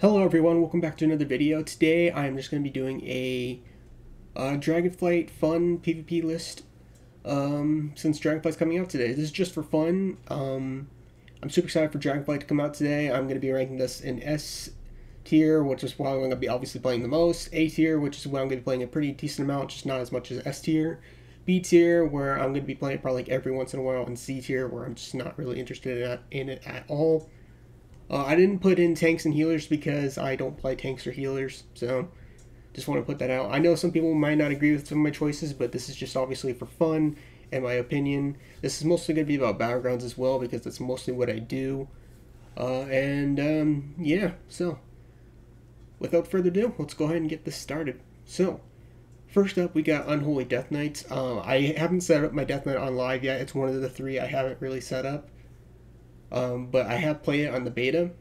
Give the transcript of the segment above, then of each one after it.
Hello everyone, welcome back to another video. Today I'm just going to be doing a Dragonflight fun PvP list since Dragonflight's coming out today. This is just for fun. I'm super excited for Dragonflight to come out today. I'm going to be ranking this in S tier, which is why I'm going to be obviously playing the most. A tier, which is where I'm going to be playing a pretty decent amount, just not as much as S tier. B tier, where I'm going to be playing probably like every once in a while. And C tier, where I'm just not really interested in it at all. I didn't put in tanks and healers because I don't play tanks or healers, so just want to put that out. I know some people might not agree with some of my choices, but this is just obviously for fun and my opinion. This is mostly going to be about battlegrounds as well because that's mostly what I do. Yeah, so without further ado, let's go ahead and get this started. So, first up, we got Unholy Death Knights. I haven't set up my Death Knight on live yet. It's one of the three I haven't really set up. But I have played it on the beta,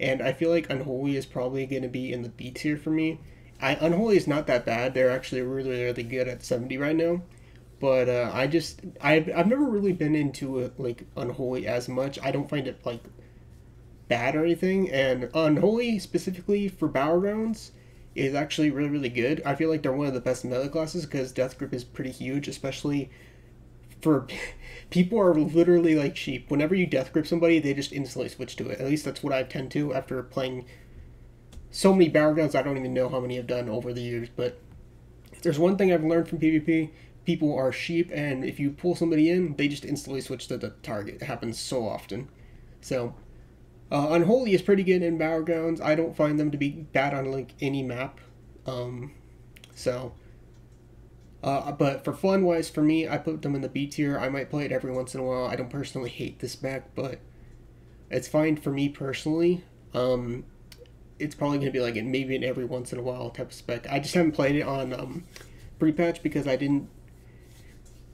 and I feel like Unholy is probably going to be in the B tier for me. Unholy is not that bad. They're actually really good at 70 right now. But I've never really been into it, like Unholy as much. I don't find it like bad or anything. And Unholy specifically for battlegrounds is actually really good. I feel like they're one of the best meta classes because Death Grip is pretty huge, especially for people are literally like sheep. Whenever you death grip somebody, they just instantly switch to it. At least that's what I tend to after playing so many battlegrounds. I don't even know how many I've done over the years, but if there's one thing I've learned from PvP, people are sheep, and if you pull somebody in, they just instantly switch to the target. It happens so often. So Unholy is pretty good in battlegrounds. I don't find them to be bad on like any map. But for fun wise, for me, I put them in the B tier. I might play it every once in a while. I don't personally hate this spec, but it's fine for me personally. It's probably going to be like maybe an every once in a while type of spec. I just haven't played it on pre-patch because I didn't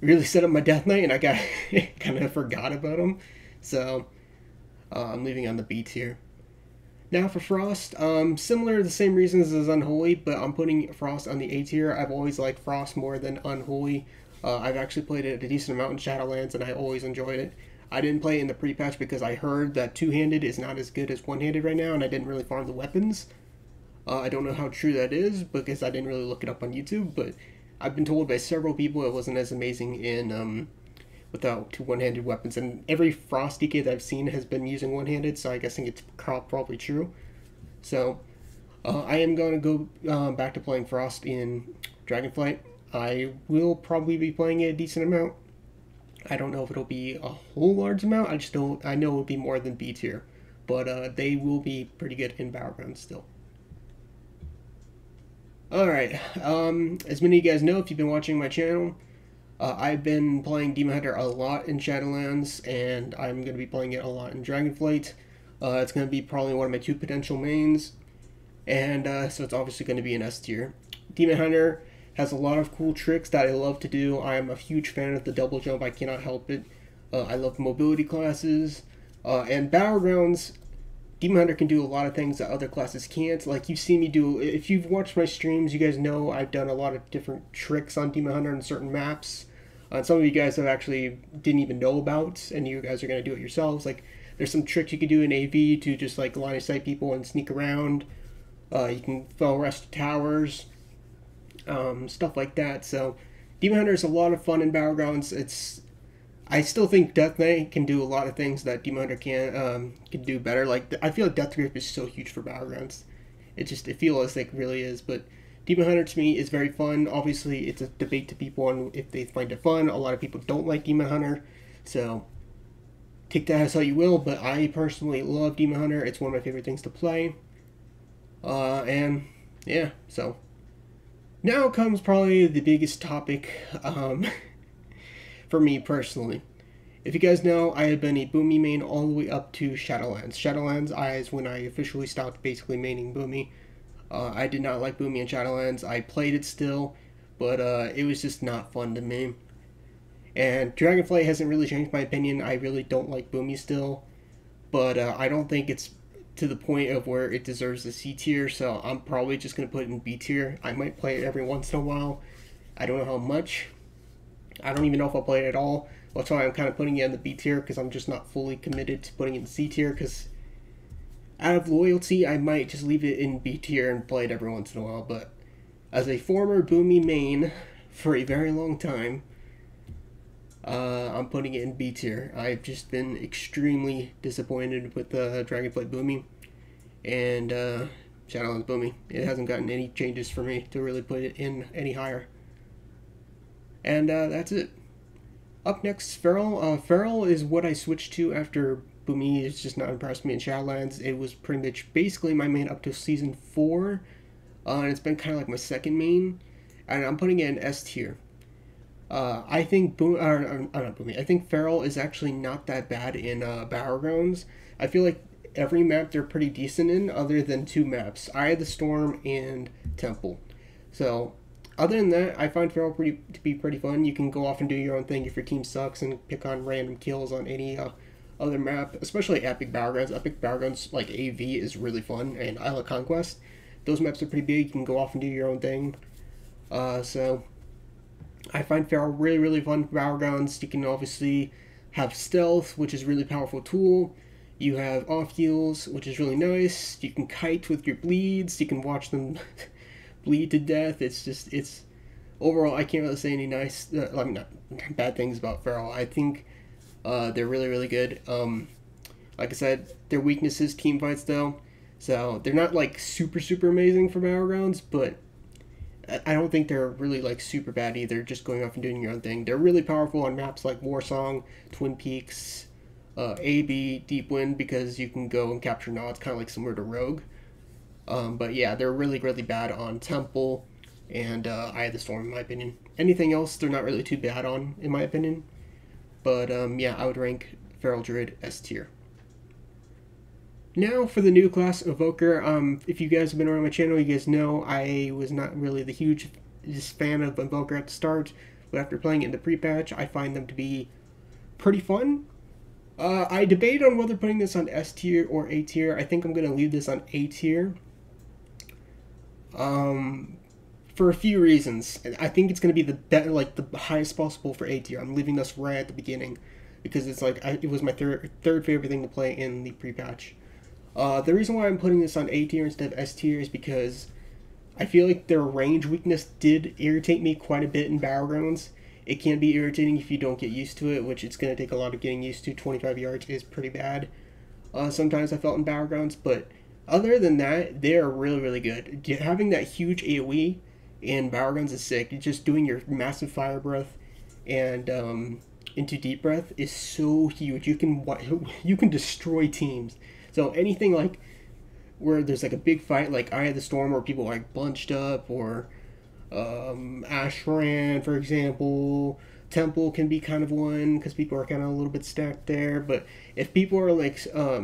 really set up my Death Knight and I got kind of forgot about him. So I'm leaving on the B tier. Now for Frost, similar, the same reasons as Unholy, but I'm putting Frost on the A tier. I've always liked Frost more than Unholy. I've actually played it a decent amount in Shadowlands, and I always enjoyed it. I didn't play it in the pre-patch because I heard that two-handed is not as good as one-handed right now, and I didn't really farm the weapons. I don't know how true that is, because I didn't really look it up on YouTube, but I've been told by several people it wasn't as amazing in without two one-handed weapons, and every Frost DK that I've seen has been using one-handed, so I guess it's probably true. So I am going to go back to playing Frost in Dragonflight. I will probably be playing it a decent amount. I don't know if it'll be a whole large amount. I know it'll be more than B tier, but they will be pretty good in battlegrounds still. Alright, as many of you guys know if you've been watching my channel, I've been playing Demon Hunter a lot in Shadowlands, and I'm going to be playing it a lot in Dragonflight. It's going to be probably one of my two potential mains, and so it's obviously going to be an S tier. Demon Hunter has a lot of cool tricks that I love to do. I'm a huge fan of the double jump. I cannot help it. I love mobility classes, and Battlegrounds. Demon Hunter can do a lot of things that other classes can't. Like you've seen me do, if you've watched my streams, you guys know I've done a lot of different tricks on Demon Hunter on certain maps. Some of you guys have actually didn't even know about, and you guys are going to do it yourselves. Like there's some tricks you can do in AV to just like line of sight people and sneak around. You can fell rest towers, stuff like that. So Demon Hunter is a lot of fun in Battlegrounds. I still think Death Knight can do a lot of things that Demon Hunter can do better. Like I feel like Death Grip is so huge for Battlegrounds. It feels like it really is. But Demon Hunter to me is very fun. Obviously, it's a debate to people on if they find it fun. A lot of people don't like Demon Hunter, so take that as how you will. But I personally love Demon Hunter. It's one of my favorite things to play. And yeah, so now comes probably the biggest topic. For me personally. If you guys know, I have been a Boomy main all the way up to Shadowlands. Shadowlands is when I officially stopped basically maining Boomy. I did not like Boomy in Shadowlands. I played it still, but it was just not fun to me. And Dragonflight hasn't really changed my opinion. I really don't like Boomy still, but I don't think it's to the point of where it deserves a C tier, so I'm probably just going to put it in B tier. I might play it every once in a while. I don't know how much. I don't even know if I'll play it at all. That's why I'm kind of putting it in the B tier, because I'm just not fully committed to putting it in C tier, because Out of loyalty, I might just leave it in B tier and play it every once in a while, but as a former Boomy main for a very long time, I'm putting it in B tier. I've just been extremely disappointed with the Dragonflight Boomy and Shadowlands Boomy. It hasn't gotten any changes for me to really put it in any higher. And that's it. Up next, Feral. Feral is what I switched to after Boomy has just not impressed me in Shadowlands. It was pretty much basically my main up to Season 4, and it's been kind of like my second main, and I'm putting it in S tier. I think I think Feral is actually not that bad in Battlegrounds. I feel like every map they're pretty decent in, other than 2 maps: Eye of the Storm and Temple. So other than that, I find Feral to be pretty fun. You can go off and do your own thing if your team sucks and pick on random kills on any other map, especially Epic Battlegrounds. Epic Battlegrounds like AV is really fun, and Isle of Conquest. Those maps are pretty big. You can go off and do your own thing. So I find Feral really, really fun for Battlegrounds. You can obviously have stealth, which is a really powerful tool. You have off heals, which is really nice. You can kite with your bleeds. You can watch them bleed to death. It's overall, I can't really say any nice, not bad things about Feral. I think they're really, really good. Like I said, their weakness is team fights, though. So they're not like super, super amazing for Battlegrounds, but I don't think they're really like super bad either, just going off and doing your own thing. They're really powerful on maps like Warsong, Twin Peaks, AB, Deep Wind, because you can go and capture nods, kind of like similar to Rogue. But yeah, they're really, really bad on Temple and Eye of the Storm, in my opinion. Anything else, they're not really too bad on, in my opinion. But yeah, I would rank Feral Druid S tier. Now for the new class, Evoker. If you guys have been around my channel, you guys know I was not really the hugest fan of Evoker at the start, but after playing it in the pre-patch, I find them to be pretty fun. I debated on whether putting this on S tier or A tier. I think I'm going to leave this on A tier. For a few reasons. I think it's going to be the highest possible for A tier. I'm leaving this right at the beginning because it's like it was my third favorite thing to play in the pre-patch. The reason why I'm putting this on A tier instead of S tier is because I feel like their range weakness did irritate me quite a bit in Battlegrounds. It can be irritating if you don't get used to it, which it's going to take a lot of getting used to. 25 yards is pretty bad. Sometimes I felt in Battlegrounds, but other than that, they are really, really good. Having that huge AoE in Battlegrounds is sick. Just doing your massive fire breath and into deep breath is so huge. You can destroy teams. So anything like where there's like a big fight, like Eye of the Storm, where people are like bunched up, or Ashran, for example. Temple can be kind of one because people are kind of a little bit stacked there. But if people are like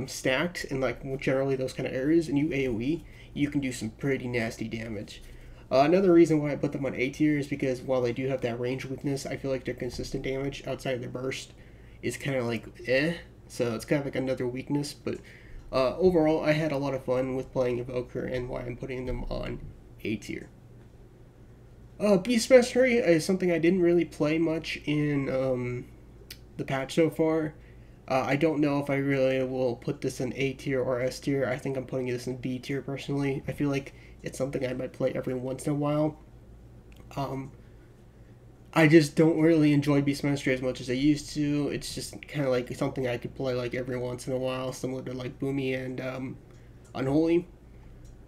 stacked in like generally those kind of areas and you AoE, you can do some pretty nasty damage. Another reason why I put them on A tier is because while they do have that range weakness, I feel like their consistent damage outside of their burst is kind of like so it's kind of like another weakness. But overall, I had a lot of fun with playing Evoker and why I'm putting them on A tier. Beast Mastery is something I didn't really play much in the patch so far. I don't know if I really will put this in A tier or S tier. I think I'm putting this in B tier personally. I feel like it's something I might play every once in a while. I just don't really enjoy Beast Mastery as much as I used to. It's just kind of like something I could play like every once in a while, similar to like Boomy and Unholy,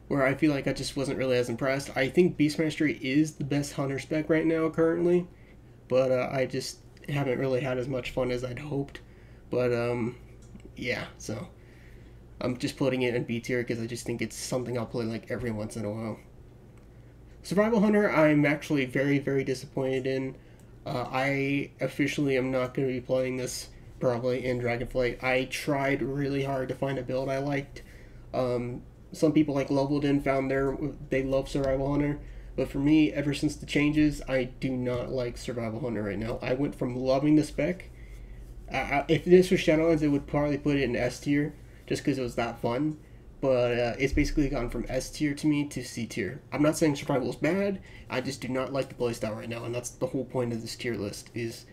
where I feel like I just wasn't really as impressed. I think Beast Mastery is the best hunter spec right now currently, but I just haven't really had as much fun as I'd hoped. But yeah, so I'm just putting it in B tier because I just think it's something I'll play like every once in a while. Survival Hunter, I'm actually very, very disappointed in. I officially am not going to be playing this probably in Dragonflight. I tried really hard to find a build I liked. Some people like Leveled found they love Survival Hunter, but for me, ever since the changes, I do not like Survival Hunter right now. I went from loving the spec. If this was Shadowlands, it would probably put it in S tier, just because it was that fun. But it's basically gone from S tier to me to C tier. I'm not saying survival is bad. I just do not like the playstyle right now, and that's the whole point of this tier list. Is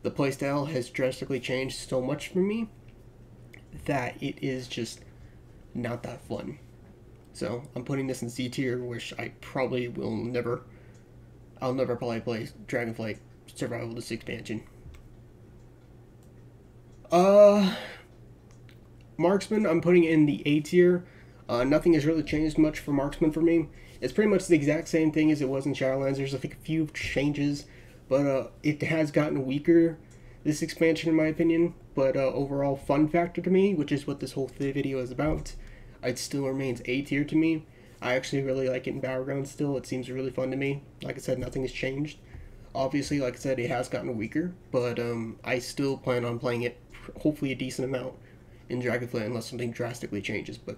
the playstyle has drastically changed so much for me that it is just not that fun. So I'm putting this in C tier, which I probably will never. I'll never probably play Dragonflight Survival this expansion. Marksman, I'm putting in the A tier. Nothing has really changed much for Marksman for me. It's pretty much the exact same thing as it was in Shadowlands. There's, I think, a few changes, but it has gotten weaker this expansion, in my opinion. But overall, fun factor to me, which is what this whole video is about, it still remains A tier to me. I actually really like it in Battlegrounds still. It seems really fun to me. Like I said, nothing has changed. Obviously, like I said, it has gotten weaker, but I still plan on playing it, hopefully a decent amount, in Dragonflight unless something drastically changes. But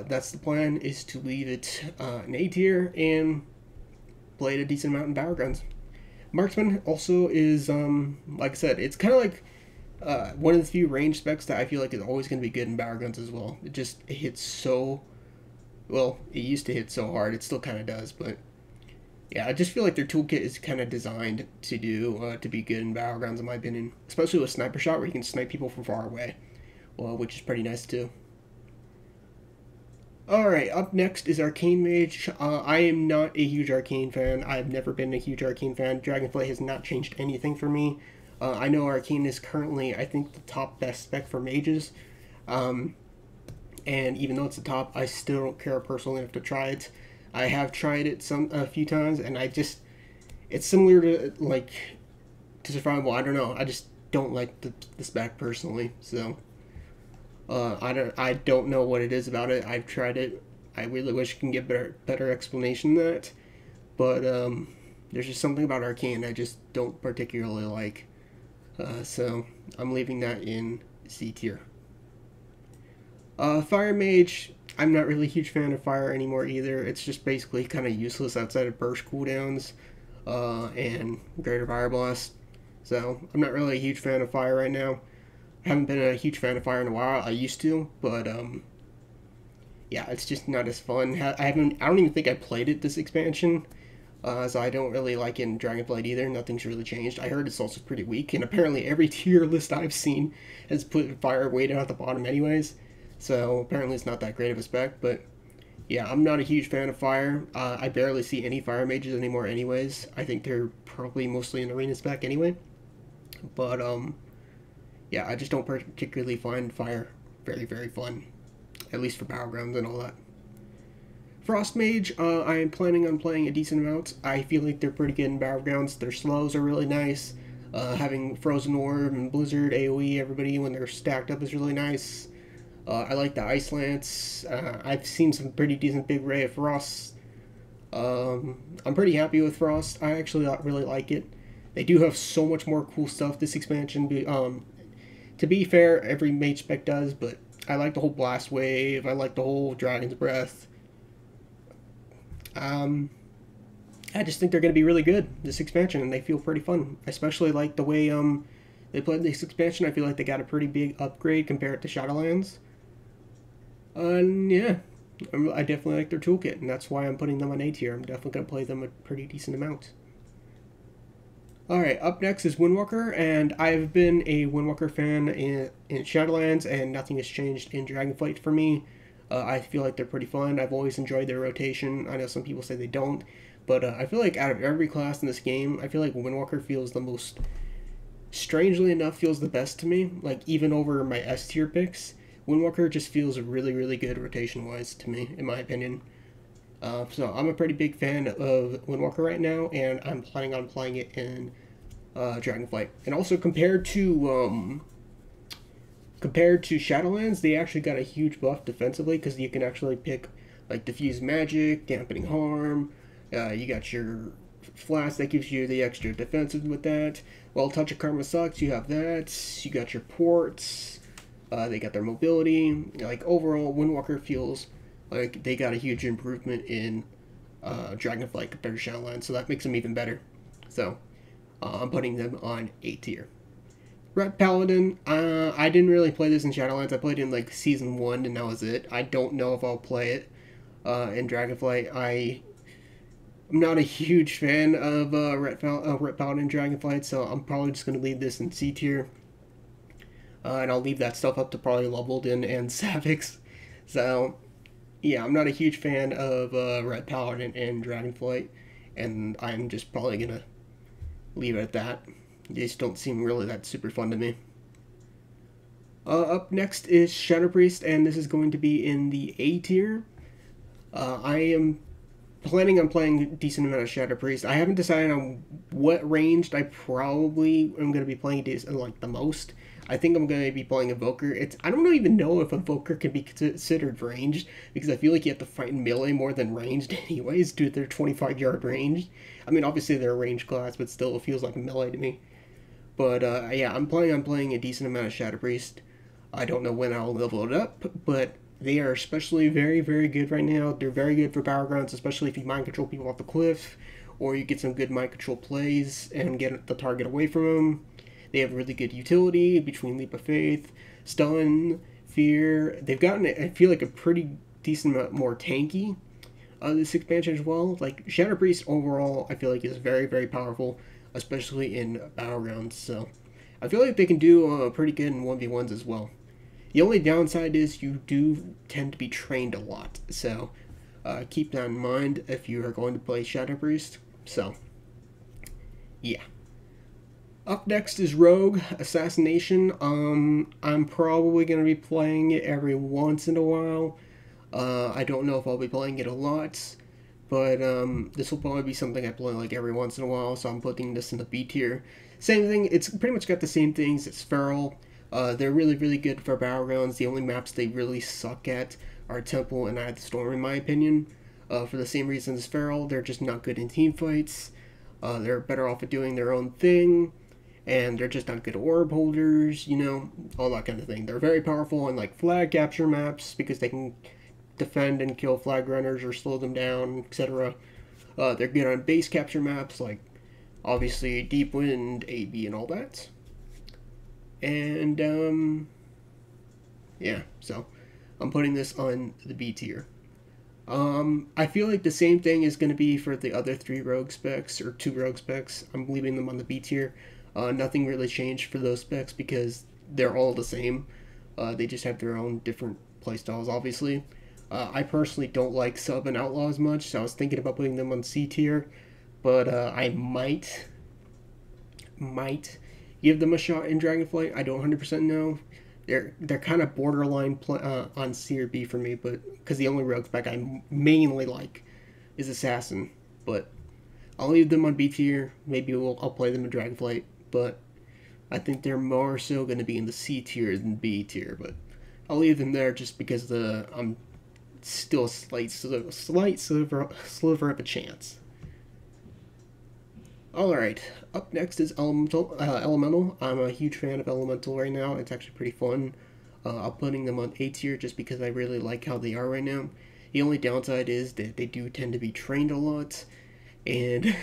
that's the plan, is to leave it in A tier and play it a decent amount in Battlegrounds. Marksman also is, like I said, it's kind of like one of the few range specs that I feel like is always going to be good in Battlegrounds as well. It hits so, well, it used to hit so hard. It still kind of does, but yeah, I just feel like their toolkit is kind of designed to be good in Battlegrounds, in my opinion. Especially with Sniper Shot, where you can snipe people from far away, well, which is pretty nice too. Alright, up next is Arcane Mage. I am not a huge Arcane fan. I've never been a huge Arcane fan. Dragonflight has not changed anything for me. I know Arcane is currently, I think, the top best spec for mages. And even though it's the top, I still don't care personally enough to try it. I have tried it a few times, and it's similar to Survival. I don't know. I just don't like the spec personally, so I don't know what it is about it. I've tried it. I really wish I can get better explanation than that, but there's just something about Arcane I just don't particularly like. So I'm leaving that in C tier. Fire Mage, I'm not really a huge fan of Fire anymore either. It's just basically kind of useless outside of burst cooldowns and Greater Fire Blast. So I'm not really a huge fan of Fire right now. I haven't been a huge fan of Fire in a while. I used to, but yeah, it's just not as fun. I don't even think I played it this expansion. So I don't really like it in Dragonflight either. Nothing's really changed. I heard it's also pretty weak, and apparently every tier list I've seen has put Fire way down at the bottom anyways. So apparently it's not that great of a spec, but yeah, I'm not a huge fan of Fire. I barely see any Fire Mages anymore anyways. I think they're probably mostly an arena spec anyway. But yeah, I just don't particularly find Fire very, very fun. At least for Battlegrounds and all that. Frost Mage, I am planning on playing a decent amount. I feel like they're pretty good in Battlegrounds. Their slows are really nice. Having Frozen Orb and Blizzard, AoE, everybody when they're stacked up is really nice. I like the Ice Lance. I've seen some pretty decent big Ray of Frost. I'm pretty happy with Frost. I actually really like it. They do have so much more cool stuff this expansion. To be fair, every mage spec does, but I like the whole Blast Wave. I like the whole Dragon's Breath. I just think they're going to be really good this expansion, and they feel pretty fun. I especially like the way they played this expansion. I feel like they got a pretty big upgrade compared to Shadowlands. Yeah, I definitely like their toolkit, and that's why I'm putting them on A tier. I'm definitely going to play them a pretty decent amount. Alright, up next is Windwalker, and I've been a Windwalker fan in Shadowlands, and nothing has changed in Dragonflight for me. I feel like they're pretty fun. I've always enjoyed their rotation. I know some people say they don't, but I feel like out of every class in this game, I feel like Windwalker feels the most, strangely enough, feels the best to me. Like, even over my S tier picks, Windwalker just feels really, really good rotation-wise to me, in my opinion. So I'm a pretty big fan of Windwalker right now, and I'm planning on playing it in Dragonflight. And also compared to Shadowlands, they actually got a huge buff defensively, because you can actually pick like Diffuse Magic, Dampening Harm. You got your Flask that gives you the extra defensive with that. Well, Touch of Karma sucks. You have that. You got your ports. They got their mobility. Like overall, Windwalker feels like they got a huge improvement in Dragonflight compared to Shadowlands, so that makes them even better. So I'm putting them on A tier. Ret Paladin, I didn't really play this in Shadowlands. I played it in like Season 1 and that was it. I don't know if I'll play it in Dragonflight. I'm not a huge fan of Ret Paladin in Dragonflight, so I'm probably just going to leave this in C tier. And I'll leave that stuff up to probably Leveled and Savix. So yeah, I'm not a huge fan of Red Paladin and Dragonflight, and I'm just probably gonna leave it at that. They just don't seem really that super fun to me. Up next is Shadow Priest, and this is going to be in the A tier. I am planning on playing a decent amount of Shadow Priest. I haven't decided on what ranged I probably am going to be playing like the most. I think I'm going to be playing Evoker. I don't even know if Evoker can be considered ranged because I feel like you have to fight in melee more than ranged anyways due to their 25-yard range. I mean, obviously they're a ranged class, but still it feels like melee to me. But yeah, I'm planning on playing a decent amount of Shadow Priest. I don't know when I'll level it up, but they are especially very, very good right now. They're very good for battlegrounds, especially if you mind control people off the cliff, or you get some good mind control plays and get the target away from them. They have really good utility between Leap of Faith, Stun, Fear. They've gotten, I feel like, a pretty decent amount more tanky this expansion as well. Like, Shadow Priest overall, I feel like is very, very powerful, especially in battlegrounds. So, I feel like they can do pretty good in 1v1s as well. The only downside is you do tend to be trained a lot, so keep that in mind if you are going to play Shadow Priest. So, yeah. Up next is Rogue Assassination. I'm probably going to be playing it every once in a while. I don't know if I'll be playing it a lot, but this will probably be something I play like every once in a while, so I'm putting this in the B tier. Same thing, it's pretty much got the same things. It's Feral. They're really, really good for battlegrounds. The only maps they really suck at are Temple and Eye of the Storm, in my opinion. For the same reasons as Feral, they're just not good in team fights. They're better off at doing their own thing, and they're just not good orb holders, you know, all that kind of thing. They're very powerful on like flag capture maps because they can defend and kill flag runners or slow them down, etc. They're good on base capture maps like obviously Deep Wind, AB, and all that. And yeah, so I'm putting this on the B tier. I feel like the same thing is going to be for the other 3 rogue specs, or 2 rogue specs. I'm leaving them on the B tier. Nothing really changed for those specs because they're all the same. They just have their own different playstyles, obviously. I personally don't like sub and outlaw as much, so I was thinking about putting them on C tier, but I might give them a shot in Dragonflight. I don't 100% know. They're kind of borderline on C or B for me, but because the only rogue spec I mainly like is Assassin, but I'll leave them on B tier. Maybe I'll play them in Dragonflight, but I think they're more so going to be in the C tier than B tier, but I'll leave them there just because I'm still a slight sliver of a chance. Alright, up next is Elemental. I'm a huge fan of Elemental right now. It's actually pretty fun. I'm putting them on A tier just because I really like how they are right now. The only downside is that they do tend to be trained a lot, and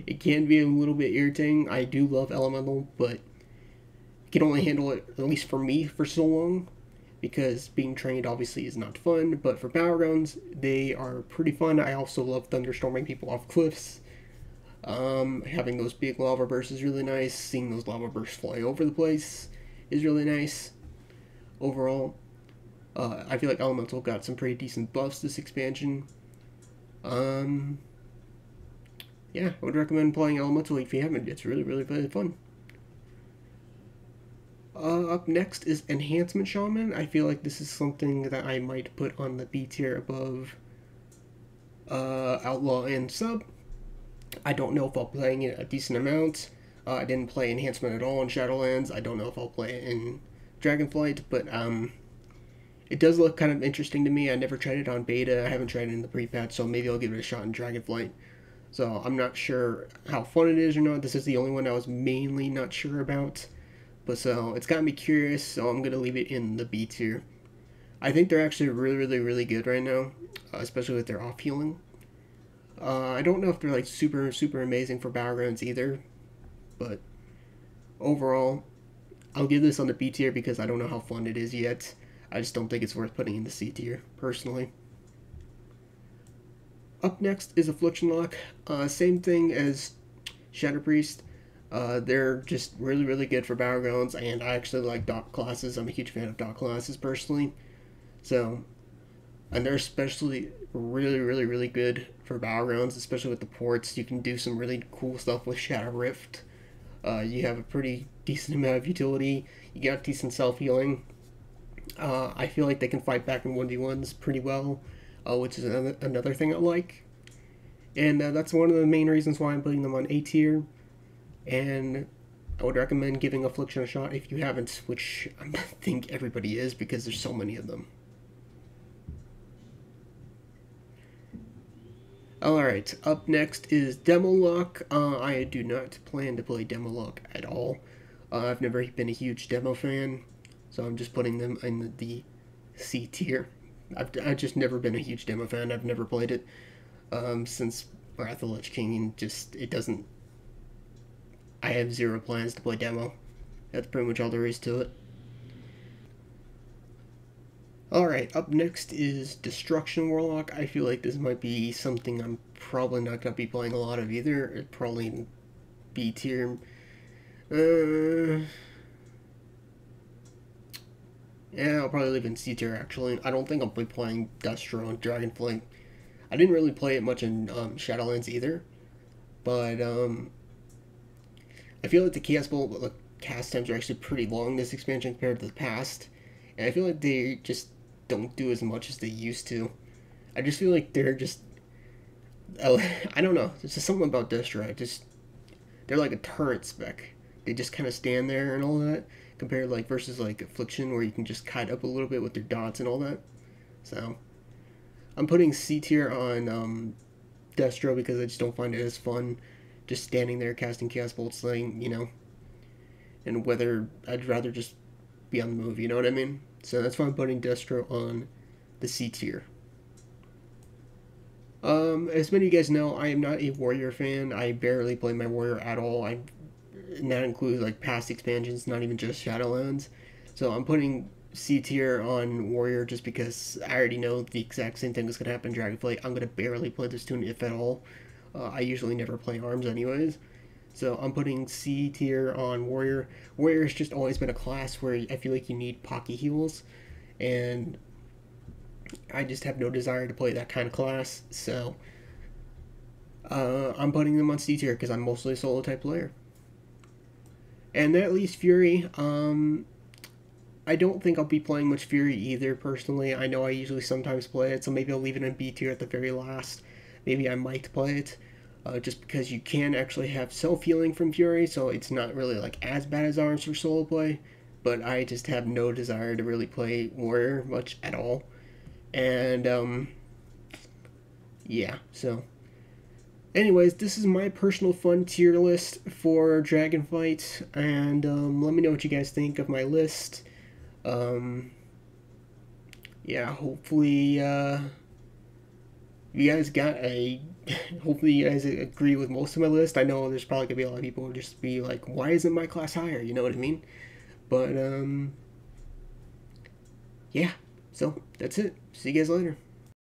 it can be a little bit irritating. I do love Elemental, but I can only handle it, at least for me, for so long, because being trained obviously is not fun, but for battlegrounds, they are pretty fun. I also love thunderstorming people off cliffs. Having those big lava bursts is really nice. Seeing those lava bursts fly over the place is really nice. Overall, I feel like Elemental got some pretty decent buffs this expansion. Yeah, I would recommend playing Elemental if you haven't. It's really, really, really fun. Up next is Enhancement Shaman. I feel like this is something that I might put on the B tier above Outlaw and Sub. I don't know if I'll be playing it a decent amount. I didn't play Enhancement at all in Shadowlands. I don't know if I'll play it in Dragonflight, but it does look kind of interesting to me. I never tried it on beta. I haven't tried it in the pre-patch, so maybe I'll give it a shot in Dragonflight. So I'm not sure how fun it is or not. This is the only one I was mainly not sure about. But so it's got me curious, so I'm going to leave it in the B tier. I think they're actually really, really, really good right now, especially with their off healing. I don't know if they're like super, super amazing for battlegrounds either, but overall, I'll give this on the B tier because I don't know how fun it is yet. I just don't think it's worth putting in the C tier, personally. Up next is Affliction Lock. Same thing as Shadow Priest. They're just really, really good for battlegrounds, and I actually like dot classes. I'm a huge fan of dot classes, personally. So, and they're especially really good for battlegrounds, especially with the ports. You can do some really cool stuff with Shadow Rift. You have a pretty decent amount of utility. You got decent self healing. I feel like they can fight back in 1v1s pretty well, which is another thing I like. And that's one of the main reasons why I'm putting them on A tier. And I would recommend giving Affliction a shot if you haven't, which I think everybody is because there's so many of them. Alright, up next is Demo Lock. I do not plan to play Demo Lock at all. I've never been a huge Demo fan, so I'm just putting them in the C tier. I've just never been a huge Demo fan. I've never played it since Wrath of the Lich King, and just, it doesn't... I have zero plans to play Demo. That's pretty much all there is to it. Alright, up next is Destruction Warlock. I feel like this might be something I'm probably not going to be playing a lot of either. It'd probably B tier. Yeah, I'll probably leave in C tier actually. I don't think I'll be playing Destro and Dragonflight. I didn't really play it much in Shadowlands either. But I feel like the cast times are actually pretty long this expansion compared to the past. And I feel like they just don't do as much as they used to. I just feel like they're just... I don't know. There's just something about Destro. They're like a turret spec. They just kind of stand there and all that. Compared like versus like Affliction where you can just kite up a little bit with their dots and all that. So I'm putting C tier on Destro because I just don't find it as fun just standing there casting Chaos Bolts thing, you know. And whether I'd rather just be on the move, you know what I mean? So that's why I'm putting Destro on the C tier. As many of you guys know, I am not a Warrior fan. I barely play my Warrior at all. And that includes like past expansions, not even just Shadowlands. So I'm putting C tier on Warrior just because I already know the exact same thing is going to happen in Dragonflight. I'm going to barely play this tune if at all. I usually never play arms anyways. So I'm putting C tier on Warrior. Warrior has just always been a class where I feel like you need pocky heals. And I just have no desire to play that kind of class. So I'm putting them on C tier because I'm mostly a solo type player. And that leaves Fury. I don't think I'll be playing much Fury either, personally. I know I usually sometimes play it, so maybe I'll leave it in B tier at the very last. Maybe I might play it. Just because you can actually have self-healing from Fury, so it's not really like as bad as arms for solo play. But I just have no desire to really play Warrior much at all. And, yeah, so... Anyways, this is my personal fun tier list for Dragonflight, and let me know what you guys think of my list. Yeah, hopefully you guys got a... Hopefully you guys agree with most of my list. I know there's probably going to be a lot of people who just be like, why isn't my class higher? You know what I mean? But, yeah, so that's it. See you guys later.